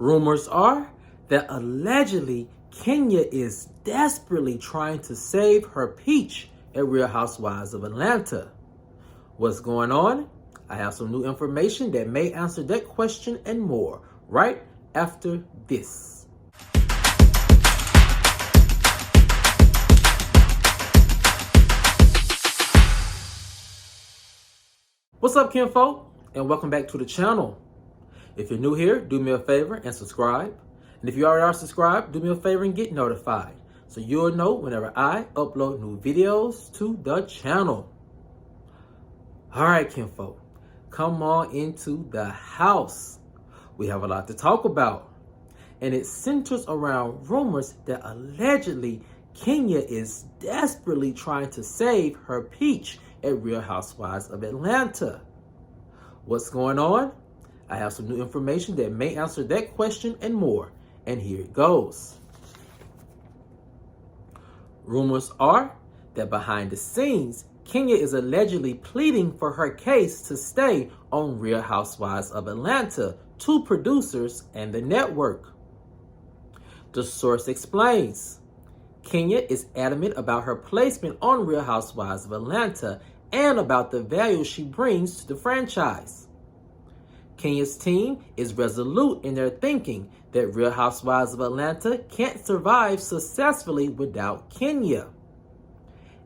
Rumors are that allegedly Kenya is desperately trying to save her peach at Real Housewives of Atlanta. What's going on? I have some new information that may answer that question and more right after this. What's up, kinfolk? And welcome back to the channel. If you're new here, do me a favor and subscribe. And if you already are subscribed, do me a favor and get notified so you'll know whenever I upload new videos to the channel. All right, kinfolk, come on into the house. We have a lot to talk about, and it centers around rumors that allegedly Kenya is desperately trying to save her peach at Real Housewives of Atlanta. What's going on? I have some new information that may answer that question and more, and here it goes. Rumors are that behind the scenes, Kenya is allegedly pleading for her case to stay on Real Housewives of Atlanta to producers and the network. The source explains, Kenya is adamant about her placement on Real Housewives of Atlanta and about the value she brings to the franchise. Kenya's team is resolute in their thinking that Real Housewives of Atlanta can't survive successfully without Kenya.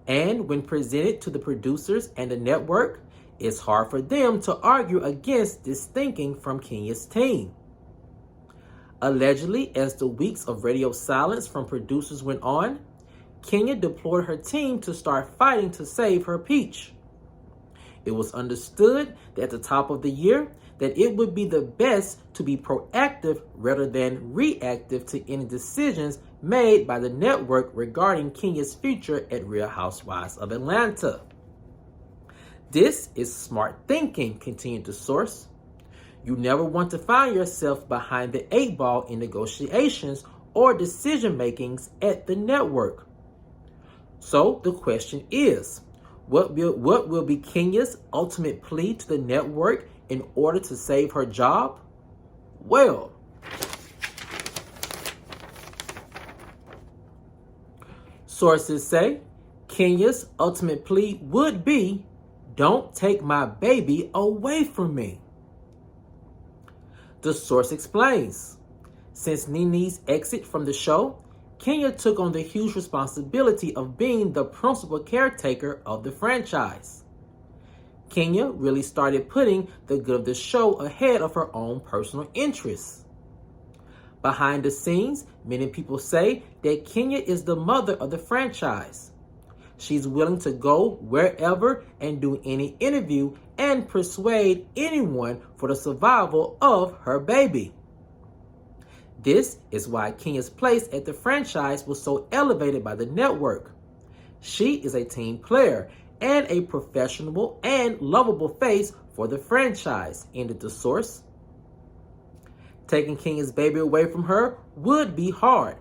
And when presented to the producers and the network, it's hard for them to argue against this thinking from Kenya's team. Allegedly, as the weeks of radio silence from producers went on, Kenya deployed her team to start fighting to save her peach. It was understood that at the top of the year that it would be the best to be proactive rather than reactive to any decisions made by the network regarding Kenya's future at Real Housewives of Atlanta. This is smart thinking, continued the source. You never want to find yourself behind the 8 ball in negotiations or decision makings at the network. So the question is, what will be Kenya's ultimate plea to the network in order to save her job? Well, sources say Kenya's ultimate plea would be, don't take my baby away from me. The source explains, since Nene's exit from the show, Kenya took on the huge responsibility of being the principal caretaker of the franchise. Kenya really started putting the good of the show ahead of her own personal interests. Behind the scenes, many people say that Kenya is the mother of the franchise. She's willing to go wherever and do any interview and persuade anyone for the survival of her baby. This is why Kenya's place at the franchise was so elevated by the network. She is a team player and a professional and lovable face for the franchise, ended the source. Taking Kenya's baby away from her would be hard.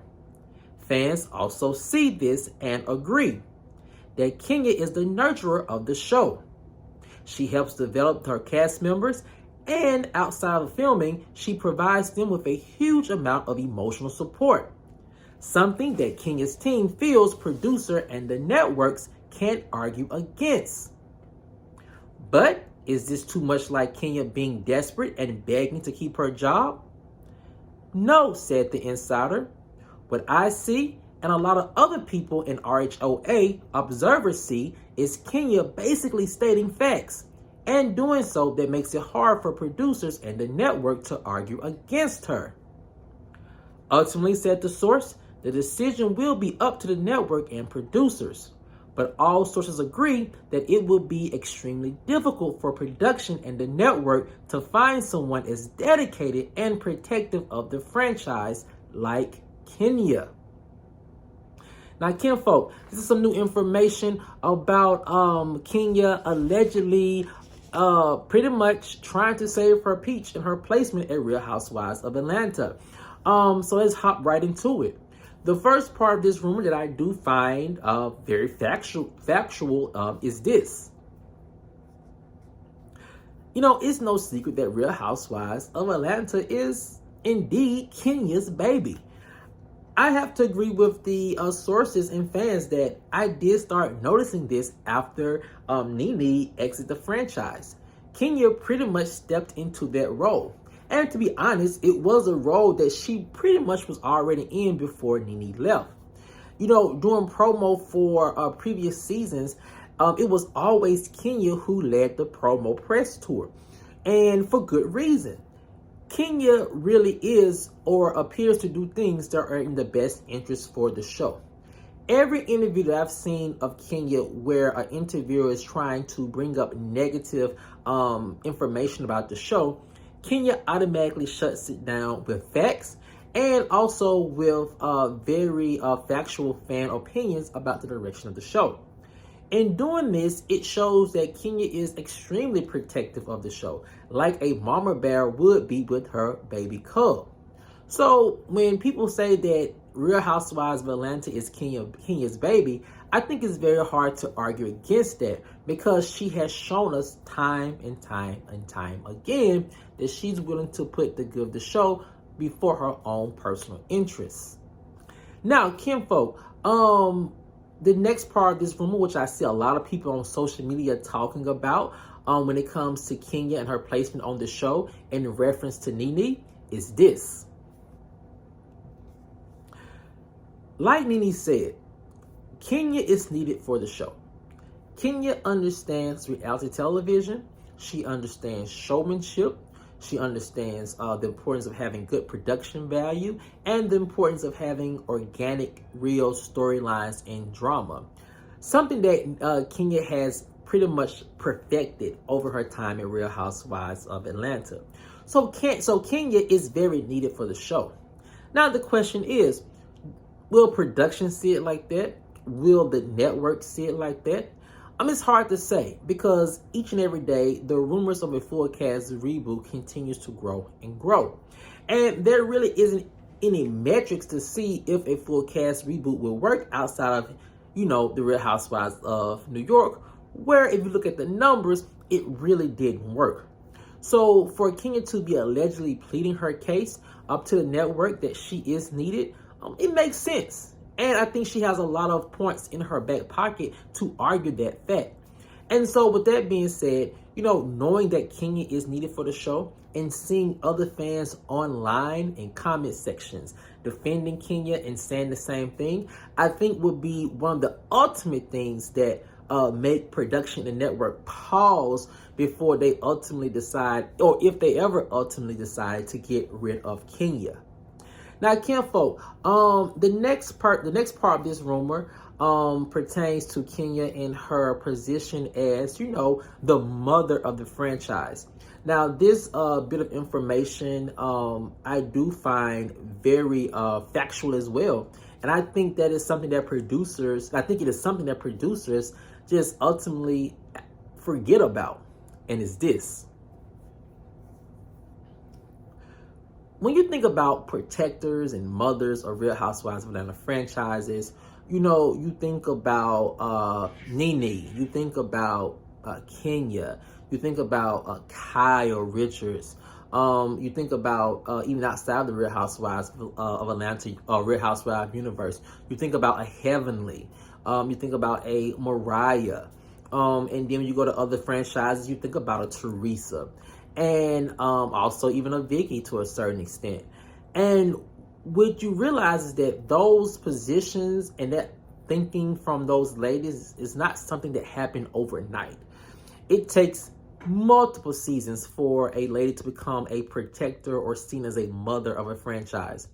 Fans also see this and agree that Kenya is the nurturer of the show. She helps develop her cast members, and outside of filming, she provides them with a huge amount of emotional support, something that Kenya's team feels producer and the networks can't argue against. But is this too much like Kenya being desperate and begging to keep her job? No, said the insider. What I see, and a lot of other people in RHOA observers see, is Kenya basically stating facts, and doing so that makes it hard for producers and the network to argue against her. Ultimately, said the source, the decision will be up to the network and producers, but all sources agree that it will be extremely difficult for production and the network to find someone as dedicated and protective of the franchise like Kenya. Now, kinfolk, this is some new information about Kenya allegedly pretty much trying to save her peach in her placement at Real Housewives of Atlanta. So let's hop right into it. The first part of this rumor that I do find very factual is this. You know, it's no secret that Real Housewives of Atlanta is indeed Kenya's baby. I have to agree with the sources and fans that I did start noticing this after Nene exited the franchise. Kenya pretty much stepped into that role. And to be honest, it was a role that she pretty much was already in before Nene left. You know, doing promo for previous seasons, it was always Kenya who led the promo press tour. And for good reason. Kenya really is or appears to do things that are in the best interest for the show. Every interview that I've seen of Kenya where an interviewer is trying to bring up negative information about the show, Kenya automatically shuts it down with facts and also with very factual fan opinions about the direction of the show. In doing this, it shows that Kenya is extremely protective of the show, like a mama bear would be with her baby cub. So when people say that Real Housewives of Atlanta is Kenya's baby, I think it's very hard to argue against that because she has shown us time and time and time again that she's willing to put the good of the show before her own personal interests. Now, kinfolk, the next part of this rumor, which I see a lot of people on social media talking about when it comes to Kenya and her placement on the show in reference to Nene, is this. Like Nene said, Kenya is needed for the show. Kenya understands reality television. She understands showmanship. She understands the importance of having good production value and the importance of having organic, real storylines and drama. Something that Kenya has pretty much perfected over her time in Real Housewives of Atlanta. So Kenya is very needed for the show. Now the question is, will production see it like that? Will the network see it like that? It's hard to say because each and every day, the rumors of a full cast reboot continues to grow and grow. And there really isn't any metrics to see if a full cast reboot will work outside of, the Real Housewives of New York, where if you look at the numbers, it really didn't work. So for Kenya to be allegedly pleading her case up to the network that she is needed, it makes sense. And I think she has a lot of points in her back pocket to argue that fact. And so with that being said, knowing that Kenya is needed for the show and seeing other fans online in comment sections defending Kenya and saying the same thing, I think would be one of the ultimate things that make production and network pause before they ultimately decide, or if they ever ultimately decide to get rid of Kenya. Now, kinfolk, the next part of this rumor pertains to Kenya in her position as, the mother of the franchise. Now, this bit of information I do find very factual as well. And I think that is something that producers just ultimately forget about. And it's this. When you think about protectors and mothers of Real Housewives of Atlanta franchises, you think about Nene, you think about Kenya, you think about Kyle Richards, you think about even outside the Real Housewives of Atlanta, Real Housewives universe, you think about a Heavenly, you think about a Mariah, and then when you go to other franchises, you think about a Teresa. And also even a Vicky to a certain extent. And what you realize is that those positions and that thinking from those ladies is not something that happened overnight. It takes multiple seasons for a lady to become a protector or seen as a mother of a franchise.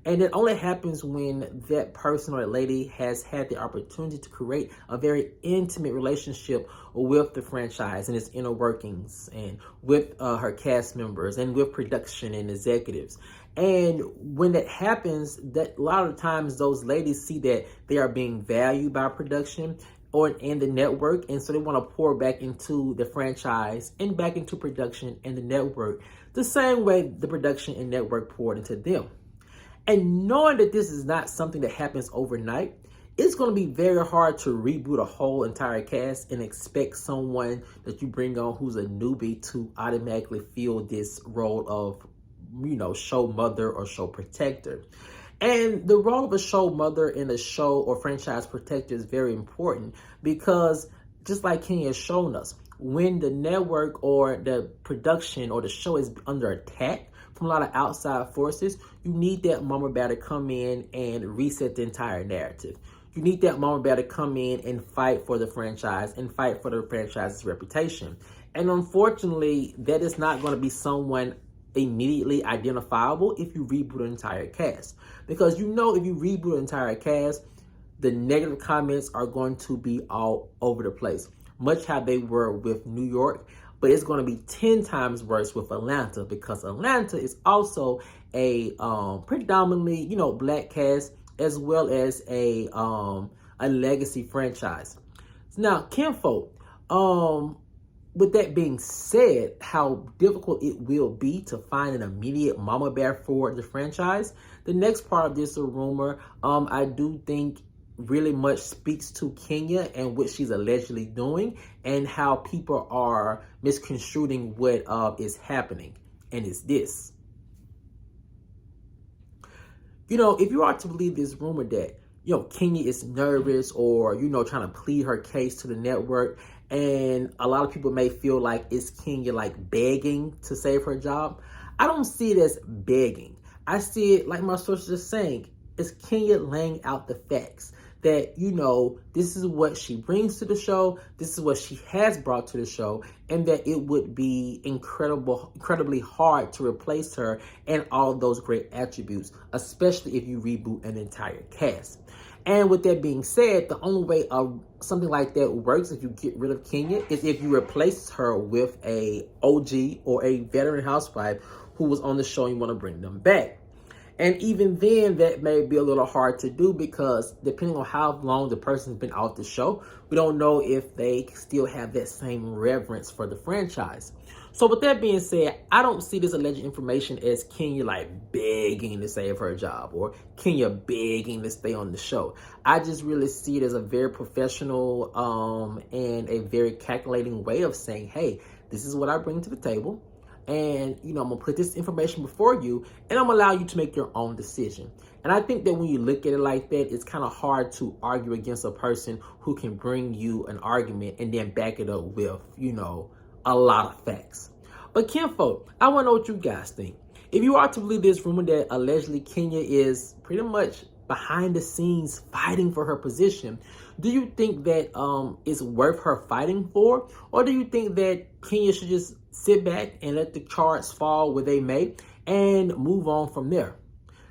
And it only happens when that person or that lady has had the opportunity to create a very intimate relationship with the franchise and its inner workings and with her cast members and with production and executives. And when that happens, that a lot of times those ladies see that they are being valued by production or in the network, and so they want to pour back into the franchise and back into production and the network the same way the production and network poured into them. And knowing that this is not something that happens overnight, it's going to be very hard to reboot a whole entire cast and expect someone that you bring on who's a newbie to automatically fill this role of show mother or show protector. And the role of a show mother and a show or franchise protector is very important because just like Kenya has shown us, when the network or the production or the show is under attack from a lot of outside forces, you need that mama bear to come in and reset the entire narrative. You need that mama bear to come in and fight for the franchise and fight for the franchise's reputation. And unfortunately, that is not going to be someone immediately identifiable if you reboot an entire cast. Because if you reboot an entire cast, the negative comments are going to be all over the place, much how they were with New York, but it's going to be 10 times worse with Atlanta because Atlanta is also a predominantly, black cast as well as a legacy franchise. Now, kinfolk, with that being said, how difficult it will be to find an immediate mama bear for the franchise, the next part of this rumor, I do think really much speaks to Kenya and what she's allegedly doing and how people are misconstruing what is happening. And it's this. If you are to believe this rumor that, Kenya is nervous or, trying to plead her case to the network, and a lot of people may feel like it's Kenya like begging to save her job. I don't see it as begging. I see it like my sources are saying. It's Kenya laying out the facts that, this is what she brings to the show. This is what she has brought to the show, and that it would be incredibly hard to replace her and all of those great attributes, especially if you reboot an entire cast. And with that being said, the only way something like that works if you get rid of Kenya is if you replace her with a OG or a veteran housewife who was on the show and you want to bring them back. And even then, that may be a little hard to do because depending on how long the person's been off the show, we don't know if they still have that same reverence for the franchise. So with that being said, I don't see this alleged information as Kenya like begging to save her job or Kenya begging to stay on the show. I just really see it as a very professional and a very calculating way of saying, hey, this is what I bring to the table. And, I'm going to put this information before you and I'm going to allow you to make your own decision. And I think that when you look at it like that, it's kind of hard to argue against a person who can bring you an argument and then back it up with, a lot of facts. But kinfolk, I want to know what you guys think. If you are to believe this rumor that allegedly Kenya is pretty much behind the scenes fighting for her position, do you think that it's worth her fighting for? Or do you think that Kenya should just sit back and let the cards fall where they may and move on from there?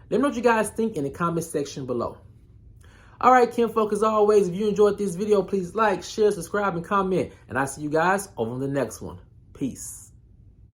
Let me know what you guys think in the comment section below. All right, kinfolk, as always, if you enjoyed this video, please like, share, subscribe, and comment. And I'll see you guys over on the next one. Peace.